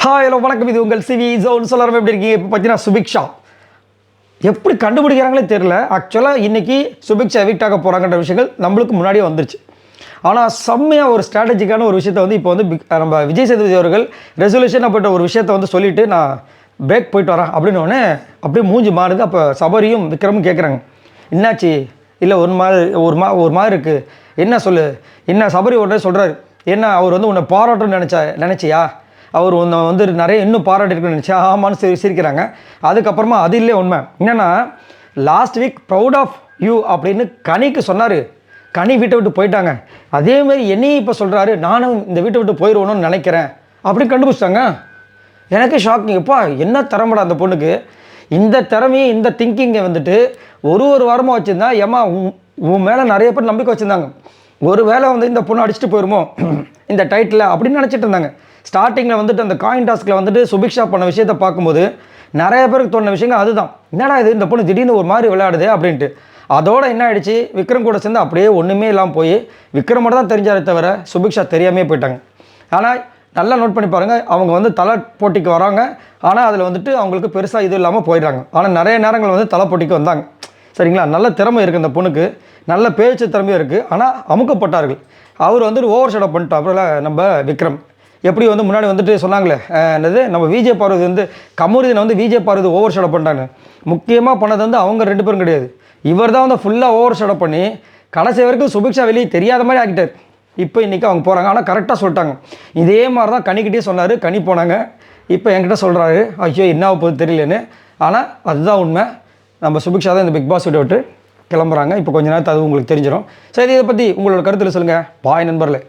Hi hello வணக்கம், இது உங்கள் சிவி ஜோன். சொல்லாமல் எப்படி இருக்கீங்க? இப்போ பார்த்தீங்கன்னா சுபிக்ஷா எப்படி கண்டுபிடிக்கிறாங்களே தெரில. ஆக்சுவலாக இன்றைக்கி சுபிக்ஷா எவிக்ட் ஆக போகிறாங்கன்ற விஷயங்கள் நம்மளுக்கு முன்னாடியே வந்துருச்சு. ஆனால் செம்மையாக ஒரு ஸ்ட்ராட்டஜிக்கான ஒரு விஷயத்தை வந்து இப்போ வந்து நம்ம விஜய் சேதுபதி அவர்கள் ரெசல்யூஷன் அப்படின்ற ஒரு விஷயத்தை வந்து சொல்லிவிட்டு நான் பிரேக் போயிட்டு வரேன் அப்படின்னோடனே அப்படியே மூஞ்சி மாறுது. அப்போ சபரியும் விக்ரமும் கேட்குறாங்க, என்னாச்சு? இல்லை ஒரு மாதிரி இருக்குது, என்ன சொல்லு, என்ன? சபரி உடனே சொல்கிறாரு, என்ன அவர் வந்து உன்னை பாராட்டணும்னு நினச்சியா? அவர் உன்னை வந்து நிறைய இன்னும் பாராட்டிருக்குன்னு நினச்சா? ஆமான்னு சிரிக்கிறாங்க. அதுக்கப்புறமா அது இல்லை உண்மை என்னென்னா, last week proud of you அப்படின்னு கனிக்கு சொன்னார். கனி வீட்டை விட்டு போயிட்டாங்க. அதேமாதிரி என்னையும் இப்போ சொல்கிறாரு, நானும் இந்த வீட்டை விட்டு போயிடுவோன்னு நினைக்கிறேன் அப்படின்னு கண்டுபிடிச்சிட்டாங்க. எனக்கு ஷாக்கிங். எப்பா என்ன திறமைடா அந்த பொண்ணுக்கு! இந்த திறமையை, இந்த திங்கிங்கை வந்துட்டு ஒரு வாரமாக வச்சுருந்தா, ஏமா உன் மேலே நிறைய பேர் நம்பிக்கை வச்சுருந்தாங்க. ஒரு வேளை வந்து இந்த பொண்ணு அடிச்சுட்டு போயிருமோ இந்த டைட்டில் அப்படின்னு நினச்சிட்டு இருந்தாங்க. ஸ்டார்டிங்கில் வந்துட்டு அந்த காயின் டாஸ்கில் வந்துட்டு சுபிக்ஷா பண்ண விஷயத்தை பார்க்கும்போது நிறைய பேருக்கு தோணுன விஷயங்கள் அதுதான். என்னடா இது, இந்த பொண்ணு திடீர்னு ஒரு மாதிரி விளையாடுது அப்படின்ட்டு. அதோடு என்ன ஆகிடுச்சு, விக்ரம் கூட சேர்ந்து அப்படியே ஒன்றுமே இல்லாமல் போய் விக்ரமோட தான் தெரிஞ்சாரே தவிர சுபிக்ஷா தெரியாமே போயிட்டாங்க. ஆனால் நல்லா நோட் பண்ணி பாருங்கள், அவங்க வந்து தலை போட்டிக்கு வராங்க. ஆனால் அதில் வந்துட்டு அவங்களுக்கு பெருசாக இது இல்லாமல் போயிடுறாங்க. ஆனால் நிறைய நேரங்கள் வந்து தலை போட்டிக்கு வந்தாங்க. சரிங்களா? நல்ல திறமை இருக்குது இந்த பொண்ணுக்கு, நல்ல பேச்சு திறமையும் இருக்குது. ஆனால் அமுக்கப்பட்டார்கள். அவர் வந்து ஓவர் ஷேடோ பண்ணிட்டா. அப்புறம் நம்ம விக்ரம் எப்படி வந்து முன்னாடி வந்துட்டு சொன்னாங்களே, என்னது நம்ம விஜய் பார்வதி வந்து கமருதீனை வந்து விஜய் பார்வதி ஓவர் ஷேடோ பண்ணிட்டாங்க. முக்கியமாக பண்ணது வந்து அவங்க 2 பேரும் கிடையாது, இவர் தான் வந்து ஃபுல்லாக ஓவர் ஷேடோ பண்ணி கடைசி வரைக்கும் சுபிக்ஷா வெளியே தெரியாத மாதிரி ஆக்கிட்டார். இப்போ இன்றைக்கி அவங்க போகிறாங்க. ஆனால் கரெக்டாக சொல்லிட்டாங்க. இதே மாதிரி தான் கனிக்கிட்டே சொன்னார். கனி போனாங்க. இப்போ என்கிட்ட சொல்கிறாரு, ஐயோ என்ன போகுது தெரியலன்னு. ஆனால் அதுதான் உண்மை. நம்ம சுபிக்ஷா தான் இந்த பிக் பாஸ் வீட்டை விட்டு கிளம்புறாங்க. இப்போ கொஞ்ச நேரத்தை அது உங்களுக்கு தெரிஞ்சிடும். சரி, இதை பற்றி உங்களோட கருத்தில் சொல்லுங்கள். பாய் நண்பர்களே.